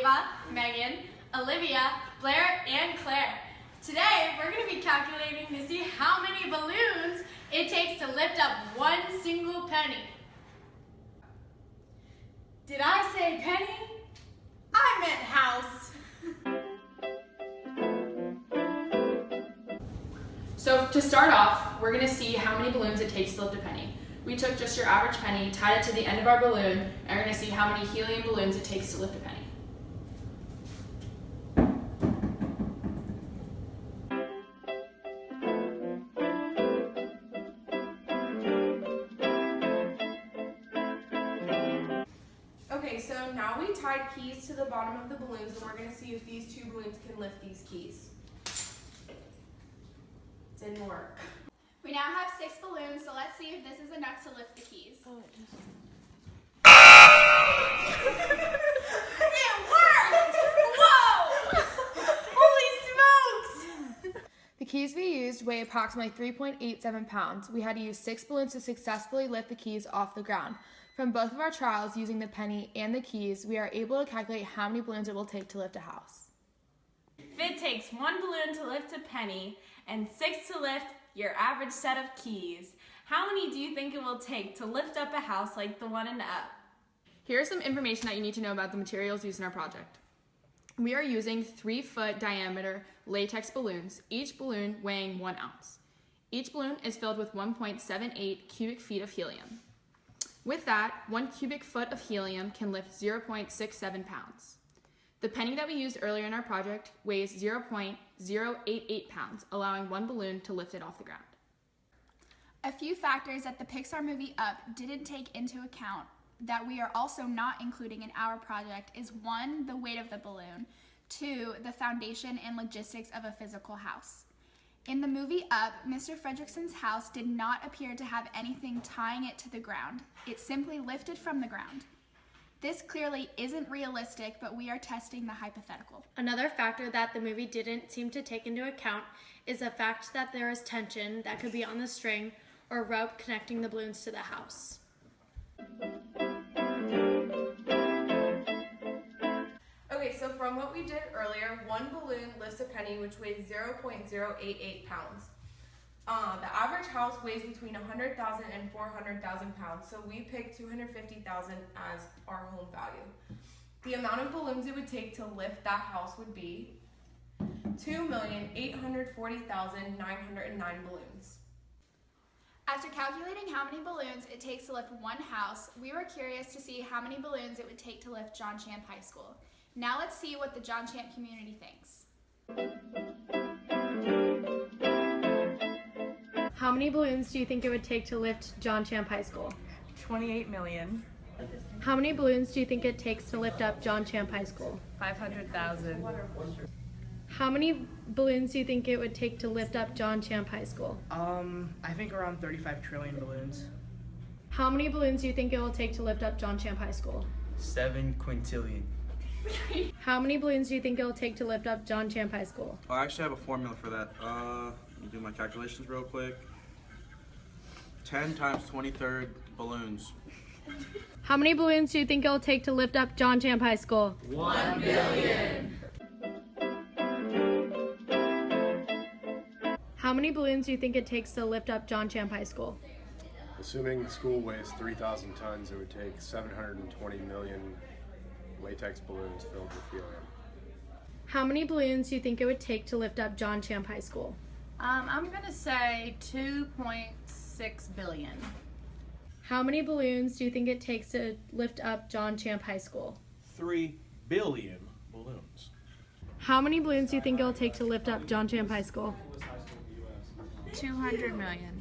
Ava, Megan, Olivia, Blair, and Claire. Today, we're going to be calculating to see how many balloons it takes to lift up one single penny. Did I say penny? I meant house. So to start off, we're going to see how many balloons it takes to lift a penny. We took just your average penny, tied it to the end of our balloon, and we're going to see how many helium balloons it takes to lift a penny. Okay, so now we tied keys to the bottom of the balloons, and we're going to see if these two balloons can lift these keys. Didn't work. We now have 6 balloons, so let's see if this is enough to lift the keys. It worked! Whoa! Holy smokes! The keys we used weigh approximately 3.87 pounds. We had to use 6 balloons to successfully lift the keys off the ground. From both of our trials using the penny and the keys, we are able to calculate how many balloons it will take to lift a house. If it takes 1 balloon to lift a penny and 6 to lift your average set of keys, how many do you think it will take to lift up a house like the one in the up? Here's some information that you need to know about the materials used in our project. We are using 3-foot diameter latex balloons, each balloon weighing 1 ounce. Each balloon is filled with 1.78 cubic feet of helium. With that, 1 cubic foot of helium can lift 0.67 pounds. The penny that we used earlier in our project weighs 0.088 pounds, allowing 1 balloon to lift it off the ground. A few factors that the Pixar movie Up didn't take into account that we are also not including in our project is 1, the weight of the balloon, 2, the foundation and logistics of a physical house. In the movie Up, Mr. Fredrickson's house did not appear to have anything tying it to the ground. It simply lifted from the ground. This clearly isn't realistic, but we are testing the hypothetical. Another factor that the movie didn't seem to take into account is the fact that there is tension that could be on the string or rope connecting the balloons to the house. Okay, so from what we did earlier, 1 balloon lifts a penny, which weighs 0.088 pounds. The average house weighs between 100,000 and 400,000 pounds, so we picked 250,000 as our home value. The amount of balloons it would take to lift that house would be 2,840,909 balloons. After calculating how many balloons it takes to lift one house, we were curious to see how many balloons it would take to lift John Champ High School. Now let's see what the John Champ community thinks. How many balloons do you think it would take to lift John Champ High School? 28 million. How many balloons do you think it takes to lift up John Champ High School? 500,000. How many balloons do you think it would take to lift up John Champ High School? I think around 35 trillion balloons. How many balloons do you think it will take to lift up John Champ High School? 7 quintillion. How many balloons do you think it will take to lift up John Champ High School? I actually have a formula for that. Let me do my calculations real quick. 10 times 23rd balloons. How many balloons do you think it will take to lift up John Champ High School? 1 billion. How many balloons do you think it takes to lift up John Champ High School? Assuming the school weighs 3,000 tons, it would take 720 million latex balloons filled with helium. How many balloons do you think it would take to lift up John Champ High School? I'm going to say 2.6 billion. How many balloons do you think it takes to lift up John Champ High School? 3 billion balloons. How many balloons do you think it will take to lift up John Champ High School? 200 million.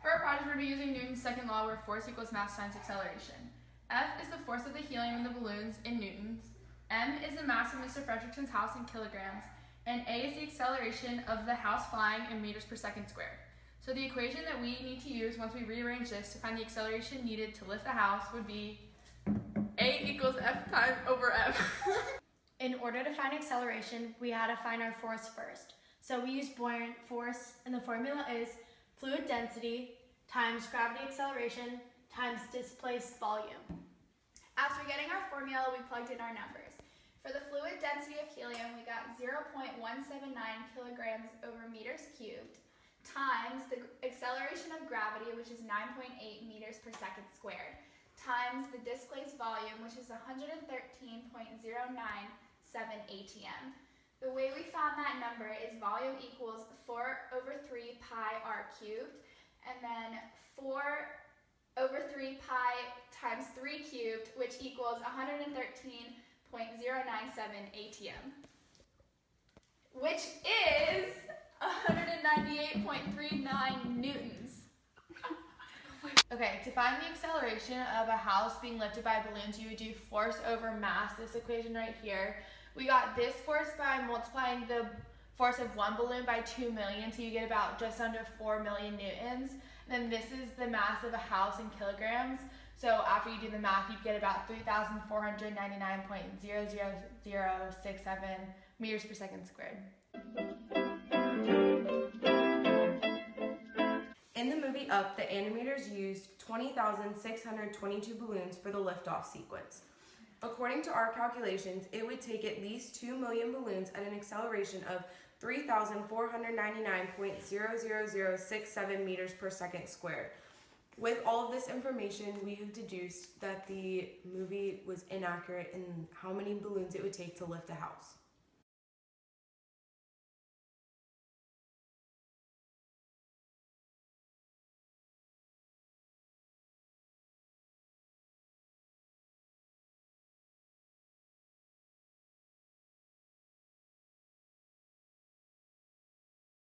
For our project, we'll be using Newton's second law, where force equals mass times acceleration. F is the force of the helium in the balloons in newtons, M is the mass of Mr. Fredrickson's house in kilograms, and A is the acceleration of the house flying in meters per second squared. So the equation that we need to use once we rearrange this to find the acceleration needed to lift the house would be A equals F times over F. In order to find acceleration, we had to find our force first. So we used buoyant force, and the formula is fluid density times gravity acceleration times displaced volume. After getting our formula, we plugged in our numbers. For the fluid density of helium, we got 0.179 kilograms over meters cubed, times the acceleration of gravity, which is 9.8 meters per second squared, times the displaced volume, which is 113.097 atm. The way we found that number is volume equals 4/3 pi r cubed, and then 4/3 pi times 3 cubed, which equals 113.097 atm, which is 198.39 newtons. Okay, to find the acceleration of a house being lifted by balloons, you would do force over mass, this equation right here. We got this force by multiplying the force of one balloon by 2 million, so you get about just under 4 million newtons. And then this is the mass of a house in kilograms. So after you do the math, you get about 3,499.00067 meters per second squared. In the movie Up, the animators used 20,622 balloons for the liftoff sequence. According to our calculations, it would take at least 2 million balloons at an acceleration of 3,499.00067 meters per second squared. With all of this information, we have deduced that the movie was inaccurate in how many balloons it would take to lift a house.